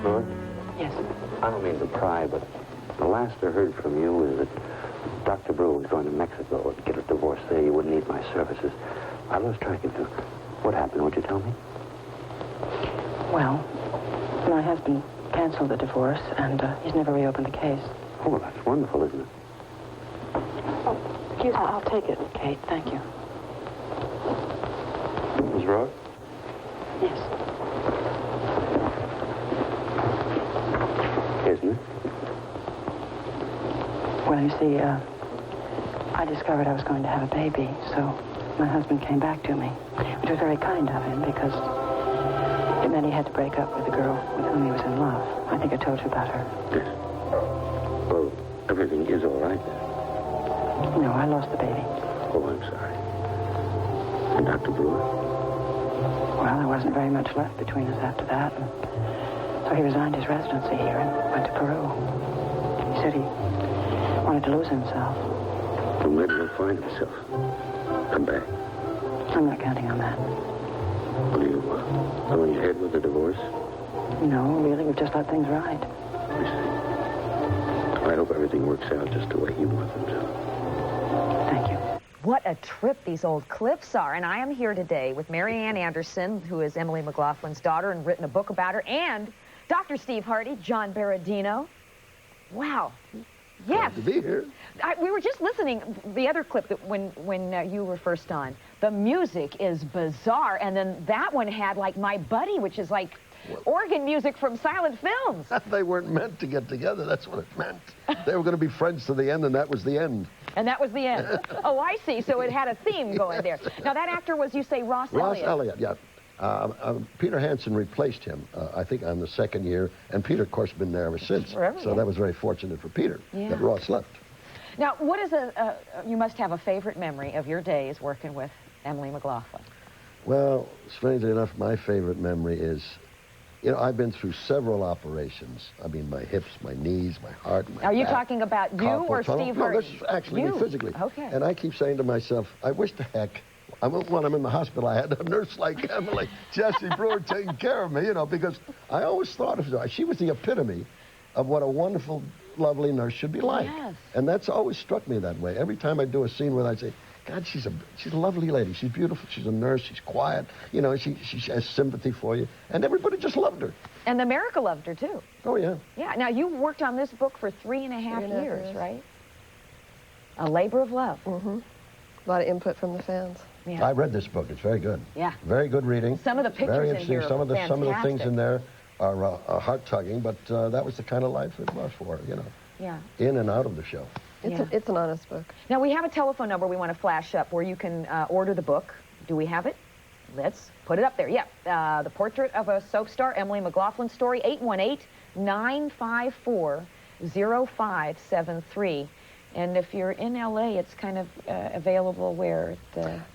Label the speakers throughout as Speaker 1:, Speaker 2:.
Speaker 1: Lord?
Speaker 2: Yes.
Speaker 1: I don't mean to pry, but the last I heard from you was that Dr. Brew was going to Mexico to get a divorce there. You wouldn't need my services. I lost track of you. What happened? Would you tell me?
Speaker 2: Well, my husband canceled the divorce, and he's never reopened the case.
Speaker 1: Oh, that's wonderful, isn't it?
Speaker 2: Oh, excuse me. I'll take it, Kate. Thank you.
Speaker 1: Miss Ross?
Speaker 2: Yes.
Speaker 1: Isn't it?
Speaker 2: Well, you see, I discovered I was going to have a baby, so my husband came back to me, which was very kind of him, because it meant he had to break up with the girl with whom he was in love. I think I told you about her.
Speaker 1: Yes. Well, everything is all right then.
Speaker 2: No, I lost the baby.
Speaker 1: Oh, I'm sorry. And Dr. Brewer?
Speaker 2: Well, there wasn't very much left between us after that, and so he resigned his residency here and went to Peru. He said he wanted to lose himself.
Speaker 1: Well, maybe he'll find himself. Come back.
Speaker 2: I'm not counting on that.
Speaker 1: Will you go ahead with the divorce?
Speaker 2: No, really, we've just let things ride.
Speaker 1: I see. I hope everything works out just the way you want them to.
Speaker 2: Thank you.
Speaker 3: What a trip these old clips are. And I am here today with Mary Ann Anderson, who is Emily McLaughlin's daughter and written a book about her, and Dr. Steve Hardy, John Beradino. Wow. Yes.
Speaker 4: Glad to be here.
Speaker 3: We were just listening, the other clip that when you were first on. The music is bizarre, and then that one had, like, My Buddy, which is like organ music from silent films.
Speaker 4: They weren't meant to get together. That's what it meant. They were going to be friends to the end, and that was the end.
Speaker 3: And that was the end. Oh, I see. So it had a theme going there. Now, that actor was, you say, Ross Elliott.
Speaker 4: Ross Elliott, yeah. Peter Hansen replaced him, I think, on the second year, and Peter, of course, been there ever since.
Speaker 3: Forever,
Speaker 4: so
Speaker 3: yeah.
Speaker 4: That was very fortunate for Peter that Ross left.
Speaker 3: Now, what is you must have a favorite memory of your days working with Emily McLaughlin?
Speaker 4: Well, strangely enough, my favorite memory is, I've been through several operations. I mean, my hips, my knees, my heart, my
Speaker 3: Are you
Speaker 4: back,
Speaker 3: talking about you or
Speaker 4: tunnel.
Speaker 3: Steve
Speaker 4: No,
Speaker 3: Hardy?
Speaker 4: this is actually
Speaker 3: you.
Speaker 4: me physically.
Speaker 3: Okay.
Speaker 4: And I keep saying to myself, I wish the heck, when I'm in the hospital, I had a nurse like Emily, Jessie Brewer, taking care of me, because I always thought of her. She was the epitome of what a wonderful, lovely nurse should be like.
Speaker 3: Yes.
Speaker 4: And that's always struck me that way. Every time I do a scene with her, I say, God, she's a lovely lady. She's beautiful. She's a nurse. She's quiet. She has sympathy for you. And everybody just loved her.
Speaker 3: And America loved her, too.
Speaker 4: Oh, yeah.
Speaker 3: Yeah. Now, you worked on this book for 3.5 years, right? A labor of love.
Speaker 5: Mm-hmm. A lot of input from the fans.
Speaker 3: Yeah.
Speaker 4: I read this book. It's very good.
Speaker 3: Yeah.
Speaker 4: Very good reading.
Speaker 3: Some of the pictures
Speaker 4: very
Speaker 3: in
Speaker 4: interesting.
Speaker 3: here
Speaker 4: Some of the
Speaker 3: fantastic.
Speaker 4: things in there are heart-tugging, but that was the kind of life it was for her,
Speaker 3: Yeah.
Speaker 4: In and out of the show.
Speaker 5: It's an honest book.
Speaker 3: Now, we have a telephone number we want to flash up where you can order the book. Do we have it? Let's put it up there. Yeah. The Portrait of a Soap Star, Emily McLaughlin story, 818-954-0573. And if you're in L.A., it's kind of available where?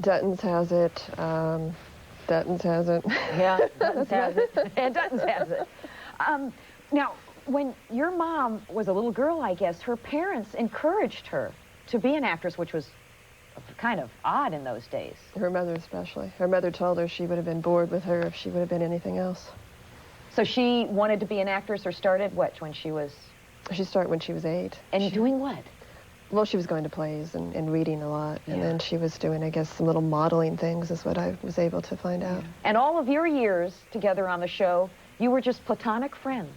Speaker 5: Dutton's has it. Dutton's has it.
Speaker 3: Yeah, Dutton's has it. And Dutton's has it. Now, when your mom was a little girl, I guess, her parents encouraged her to be an actress, which was kind of odd in those days.
Speaker 5: Her mother especially. Her mother told her she would have been bored with her if she would have been anything else.
Speaker 3: So she wanted to be an actress, or started when she was...
Speaker 5: She started when she was 8.
Speaker 3: And doing what?
Speaker 5: Well, she was going to plays and reading a lot. And then she was doing, I guess, some little modeling things is what I was able to find out.
Speaker 3: And all of your years together on the show, you were just platonic friends.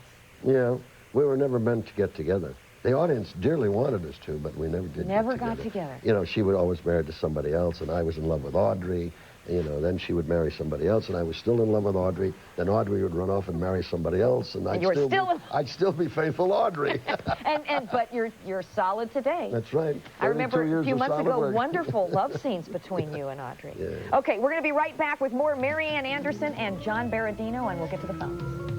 Speaker 4: Yeah, we were never meant to get together. The audience dearly wanted us to, but we never did
Speaker 3: Never
Speaker 4: get
Speaker 3: got together.
Speaker 4: She was always married to somebody else, and I was in love with Audrey. Then she would marry somebody else, and I was still in love with Audrey. Then Audrey would run off and marry somebody else, and I'd still be faithful Audrey.
Speaker 3: But you're solid today.
Speaker 4: That's right.
Speaker 3: I remember a few months ago,
Speaker 4: work.
Speaker 3: wonderful love scenes between you and Audrey.
Speaker 4: Yeah.
Speaker 3: Okay, we're going to be right back with more Mary Ann Anderson and John Beradino, and we'll get to the phones.